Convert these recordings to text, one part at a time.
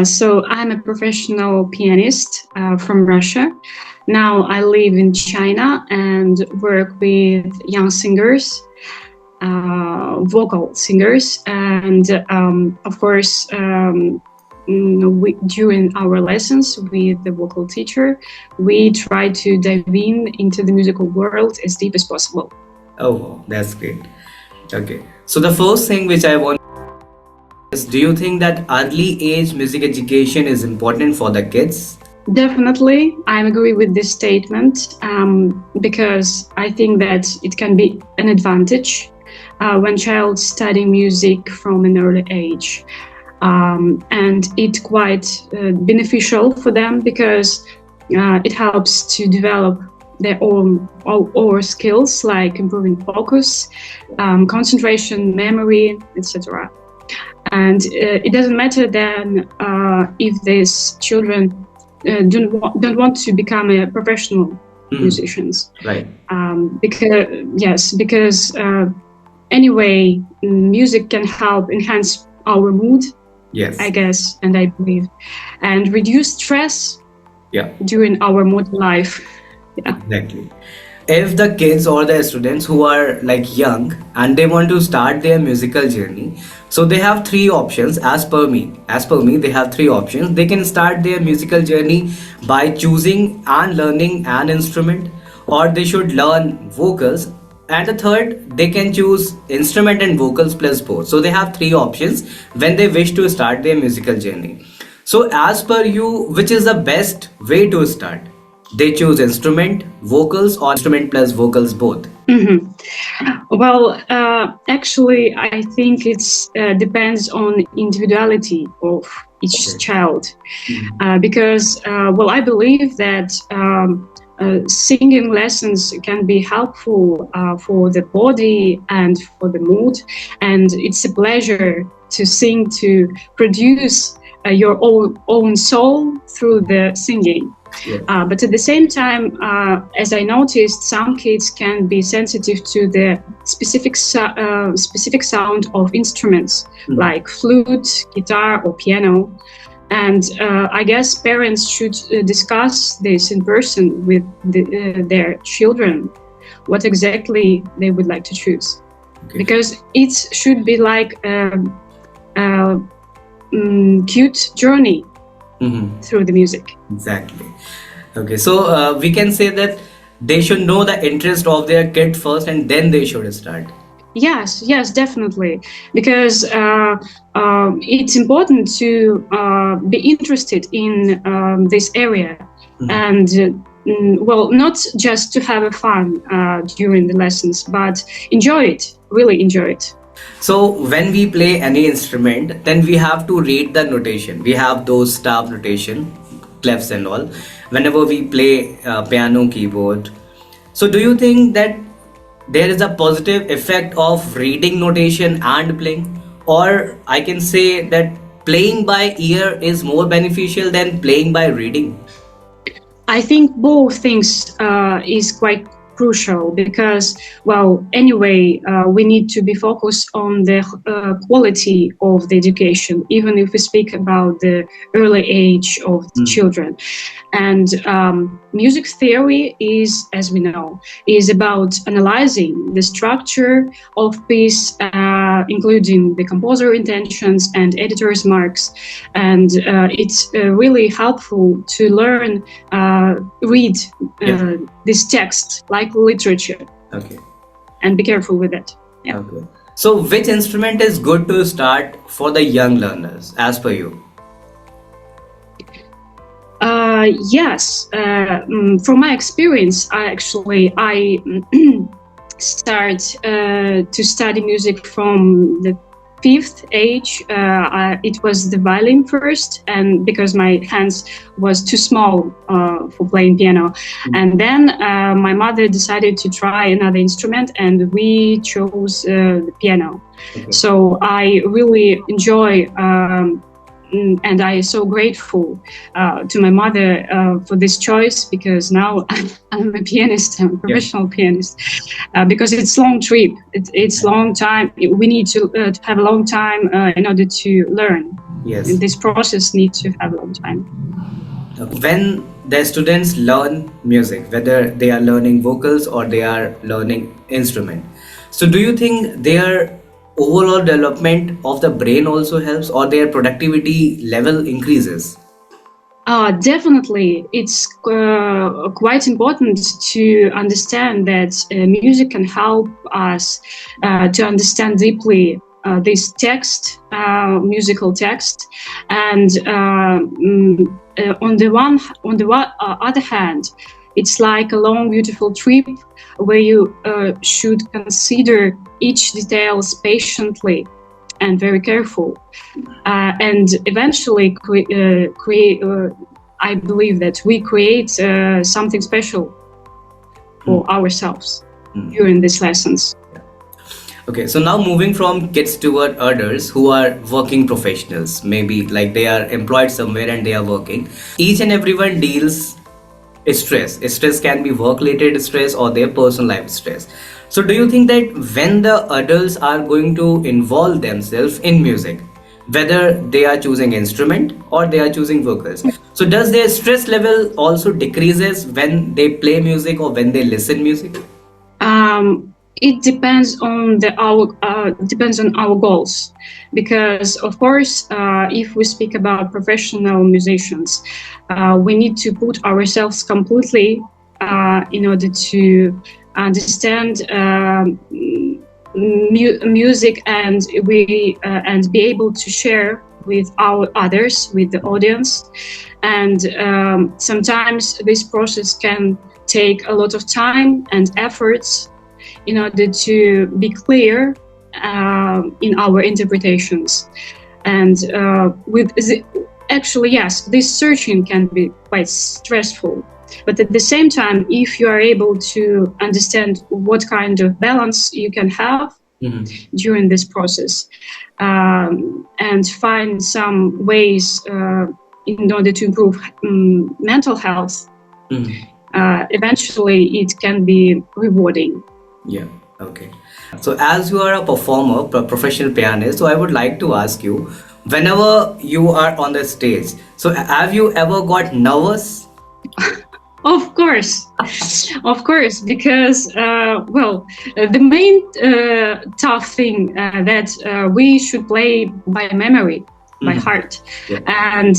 So I'm a professional pianist from Russia. Now I live in China and work with young singers, vocal singers, and of course, during our lessons with the vocal teacher, we try to dive into the musical world as deep as possible. Oh, that's great. Okay. So the first thing which I want is, do you think that early age music education is important for the kids? Definitely, I agree with this statement because I think that it can be an advantage when child studying music from an early age. And it's quite beneficial for them because it helps to develop their own or skills like improving focus, concentration, memory, etc. And it doesn't matter then if these children don't want to become a professional musicians. Right. Because anyway, music can help enhance our mood. Yes. I guess, and I believe, and reduce stress. Yeah. During our modern life. Yeah. Exactly. If the kids or the students who are like young and they want to start their musical journey, so they have three options as per me. They have three options. They can start their musical journey by choosing and learning an instrument, or they should learn vocals. And the third, they can choose instrument and vocals plus both. So they have three options when they wish to start their musical journey. So as per you, which is the best way to start? They choose instrument, vocals, or instrument plus vocals both? Well, actually, I think it's depends on individuality of each child, because I believe that singing lessons can be helpful for the body and for the mood, and it's a pleasure to sing, to produce your own soul through the singing. Yeah. But at the same time, as I noticed, some kids can be sensitive to the specific sound of instruments like flute, guitar, or piano. And I guess parents should discuss this in person with their children, what exactly they would like to choose. Okay. Because it should be like a cute journey through the music. Exactly. Okay, so we can say that they should know the interest of their kid first and then they should start. Yes, definitely. Because it's important to be interested in this area and not just to have fun during the lessons, but enjoy it, really enjoy it. So when we play any instrument, then we have to read the notation. We have those staff notation, clefs and all, whenever we play piano, keyboard. So do you think that there is a positive effect of reading notation and playing? Or I can say that playing by ear is more beneficial than playing by reading? I think both things is quite crucial because, anyway, we need to be focused on the quality of the education, even if we speak about the early age of the children. And music theory is, as we know, is about analyzing the structure of piece, including the composer intentions and editor's marks. And it's really helpful to learn, read this text like literature. Okay. And be careful with it. Yeah. Okay. So which instrument is good to start for the young learners, as per you? Yes. From my experience, I start to study music from the 5th age. It was the violin first, and because my hands was too small for playing piano. And then my mother decided to try another instrument, and we chose the piano. Okay. So I really enjoy and I am so grateful to my mother for this choice, because now I'm a pianist, I'm a professional pianist, because it's long trip, it's long time. We need to have a long time in order to learn. Yes. this process needs to have a long time. When the students learn music, whether they are learning vocals or they are learning instrument, so do you think their overall development of the brain also helps, or their productivity level increases? Definitely, it's quite important to understand that music can help us to understand deeply this text, musical text, and on the other hand, it's like a long, beautiful trip where you should consider each detail patiently and very careful, and eventually create. I believe that we create something special for ourselves during these lessons. Okay, so now moving from kids toward adults who are working professionals, maybe like they are employed somewhere and they are working. Each and everyone deals stress. Stress can be work-related stress or their personal life stress. So do you think that when the adults are going to involve themselves in music, whether they are choosing instrument or they are choosing vocals, so does their stress level also decreases when they play music or when they listen music? It depends on our goals, because of course, if we speak about professional musicians, we need to put ourselves completely in order to understand music, and be able to share with our others, with the audience, and sometimes this process can take a lot of time and efforts in order to be clear in our interpretations. And actually, yes, this searching can be quite stressful. But at the same time, if you are able to understand what kind of balance you can have during this process, and find some ways in order to improve mental health, eventually it can be rewarding. Yeah, okay. So as you are a performer, professional pianist, so I would like to ask you, whenever you are on the stage, so have you ever got nervous? Of course, because the main tough thing that we should play by memory, by heart, and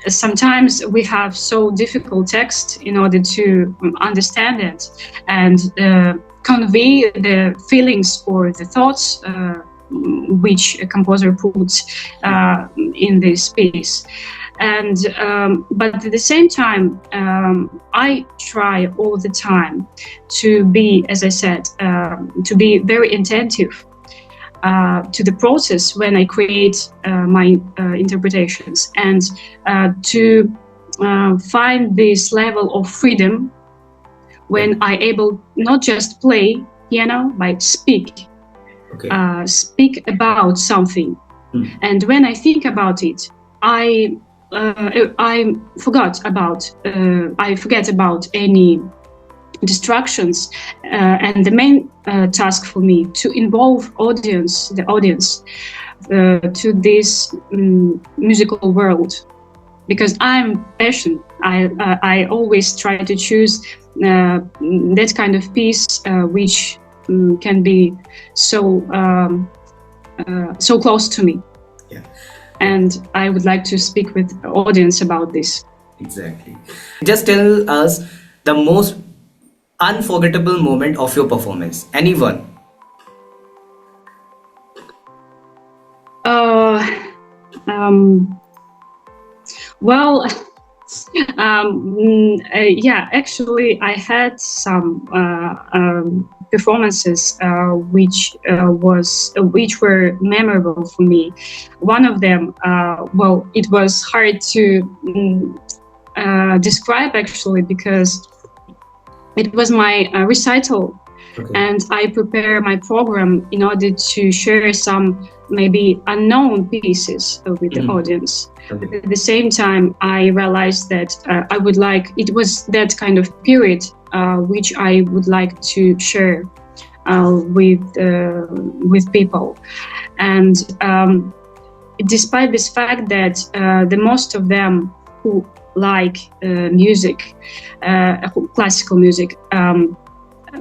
sometimes we have so difficult text in order to understand it and convey the feelings or the thoughts which a composer puts in this piece. And but at the same time, I try all the time to be, as I said, to be very attentive to the process when I create my interpretations, and to find this level of freedom when I able not just play piano, but speak about something. And when I think about it, I forget about any distractions, and the main task for me to involve the audience to this musical world, because I'm passionate. I always try to choose that kind of piece which can be so close to me. Yeah. And I would like to speak with the audience about this. Exactly. Just tell us the most unforgettable moment of your performance. Anyone? Actually, I had some performances which were memorable for me. One of them, it was hard to describe actually, because it was my recital. Okay. And I prepare my program in order to share some maybe unknown pieces with the audience. Okay. But at the same time, I realized that it was that kind of period which I would like to share with people. And despite this fact that the most of them who like music, classical music,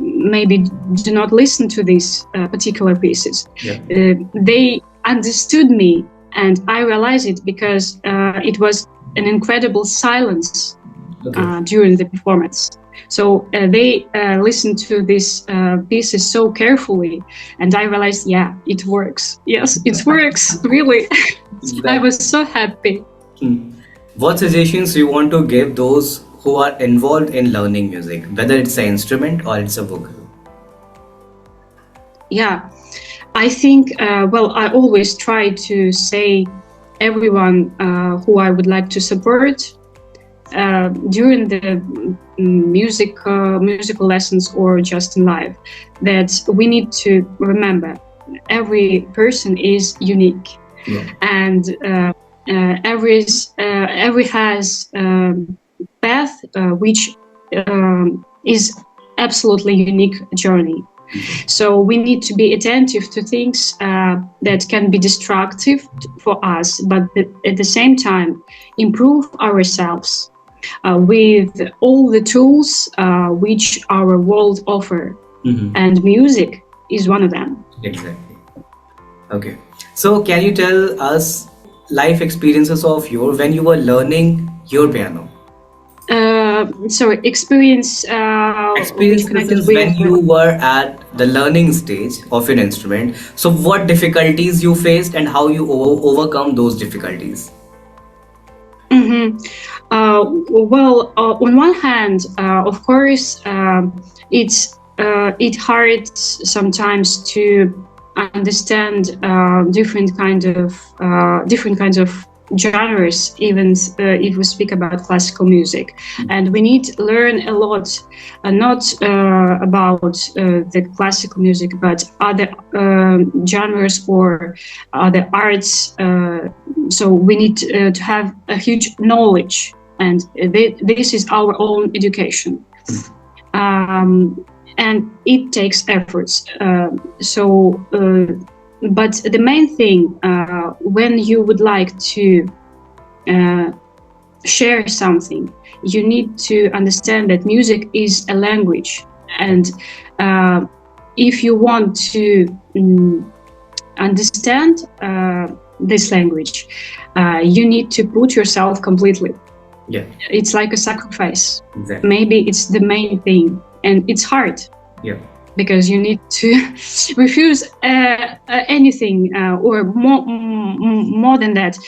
maybe do not listen to these particular pieces. They understood me, and I realized it because it was an incredible silence during the performance. So they listened to these pieces so carefully, and I realized, yeah, it works. Yes, it works, really. I was so happy. What suggestions you want to give those who are involved in learning music, whether it's an instrument or it's a vocal? Yeah, I think, I always try to say everyone who I would like to support during the musical lessons or just in life, that we need to remember every person is unique, and every has path which is absolutely unique journey. So we need to be attentive to things that can be destructive for us, but at the same time improve ourselves with all the tools which our world offer, and music is one of them. Exactly. Okay. So can you tell us life experiences of yours when you were learning your piano? Experience which connected Experiences with when you were at the learning stage of your instrument. So what difficulties you faced and how you overcome those difficulties? On one hand, of course, it's hard sometimes to understand different kinds of genres, even if we speak about classical music, and we need to learn a lot, not about the classical music, but other genres or other arts. So we need to have a huge knowledge, and this is our own education, and it takes efforts. But the main thing, when you would like to share something, you need to understand that music is a language, and if you want to understand this language, you need to put yourself completely. Yeah, it's like a sacrifice. Exactly. Maybe it's the main thing, and it's hard. Yeah. Because you need to refuse anything, or more than that.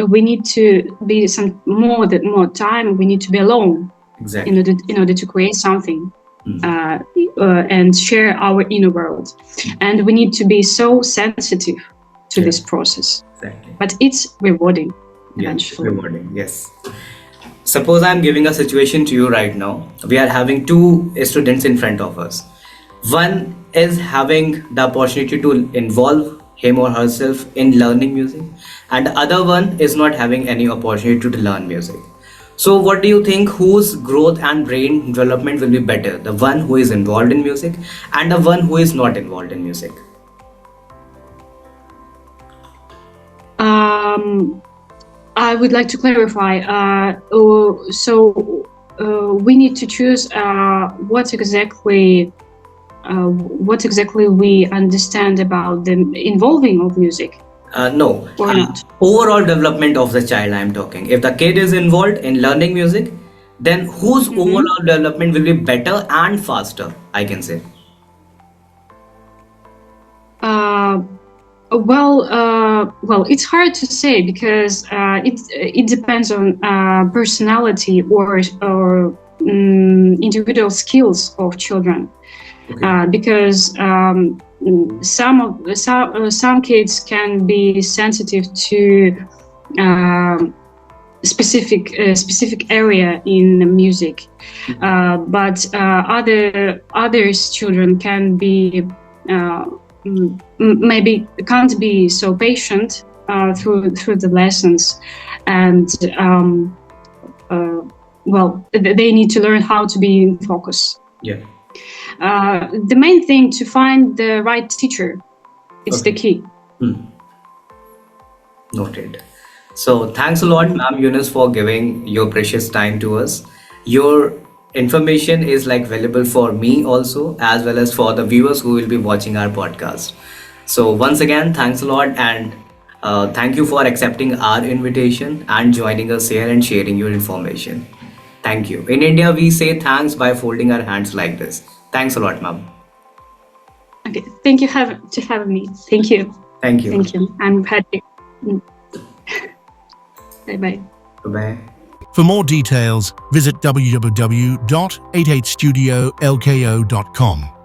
We need to be some more time. We need to be alone, exactly, in order to create something, and share our inner world. And we need to be so sensitive to this process. Exactly. But it's rewarding eventually. Rewarding, yes. Suppose I'm giving a situation to you right now. We are having two students in front of us. One is having the opportunity to involve him or herself in learning music, and the other one is not having any opportunity to learn music. So what do you think, whose growth and brain development will be better? The one who is involved in music and the one who is not involved in music? I would like to clarify. We need to choose what exactly we understand about the involving of music. No. Or not. Overall development of the child I'm talking. If the kid is involved in learning music, then whose overall development will be better and faster, I can say? It's hard to say, because it depends on personality or individual skills of children. Okay. Because some kids can be sensitive to specific area in music, but others children can be maybe can't be so patient through the lessons, and they need to learn how to be in focus. Yeah. The main thing to find the right teacher. It's the key. Noted. So thanks a lot, ma'am Eunice, for giving your precious time to us. Your information is like valuable for me also, as well as for the viewers who will be watching our podcast. So once again, thanks a lot, and thank you for accepting our invitation and joining us here and sharing your information. Thank you. In India, we say thanks by folding our hands like this. Thanks a lot, ma'am. Okay, thank you to have me. Thank you. Thank you. Thank you. I'm happy. Bye bye. Bye bye. For more details, visit www.88studiolko.com.